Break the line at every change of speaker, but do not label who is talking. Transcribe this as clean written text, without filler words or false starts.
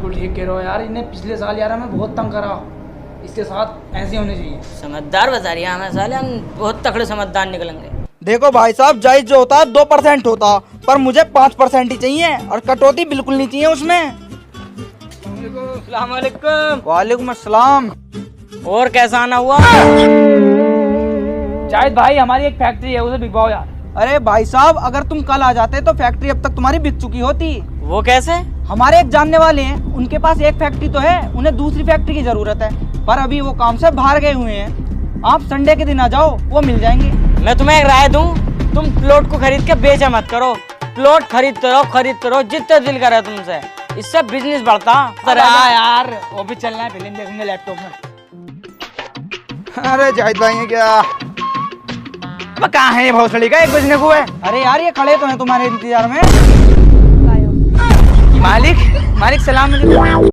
बिल्कुल ठीक कह रहे हो यार। इन्हें पिछले साल यार हमें बहुत तंग करा, इसके साथ ऐसे होने चाहिए।
समझदार बता रही है हमें, साले हम बहुत तकड़े समझदार निकलेंगे।
देखो भाई साहब, जायज जो होता है 2% होता, पर मुझे 5% ही चाहिए और कटौती बिल्कुल नहीं चाहिए उसमें।
अस्सलाम वालेकुम।
वालेकुम अस्सलाम।
और कैसा आना हुआ?
जाहिद भाई हमारी एक फैक्ट्री है, उसे बिकवाओ यार।
अरे भाई साहब, अगर तुम कल आ जाते तो फैक्ट्री अब तक तुम्हारी बिक चुकी होती।
वो कैसे?
हमारे एक जानने वाले हैं, उनके पास एक फैक्ट्री तो है, उन्हें दूसरी फैक्ट्री की जरूरत है, पर अभी वो काम से बाहर गए हुए हैं। आप संडे के दिन आ जाओ, वो मिल जाएंगे।
मैं तुम्हें एक राय दूं, तुम प्लॉट को खरीद के बेचा मत करो। प्लॉट खरीदते रहो जितना दिल करे तुमसे, इससे बिजनेस बढ़ता।
यार वो भी चलना है, फिल्म देखेंगे लैपटॉप में।
अरे जाहिद भाई है क्या? अब कहाँ है ये भोसड़ी का, 1 बजने को है। अरे यार ये खड़े तो हैं तुम्हारे इंतजार में। मालिक सलाम अलैकुम।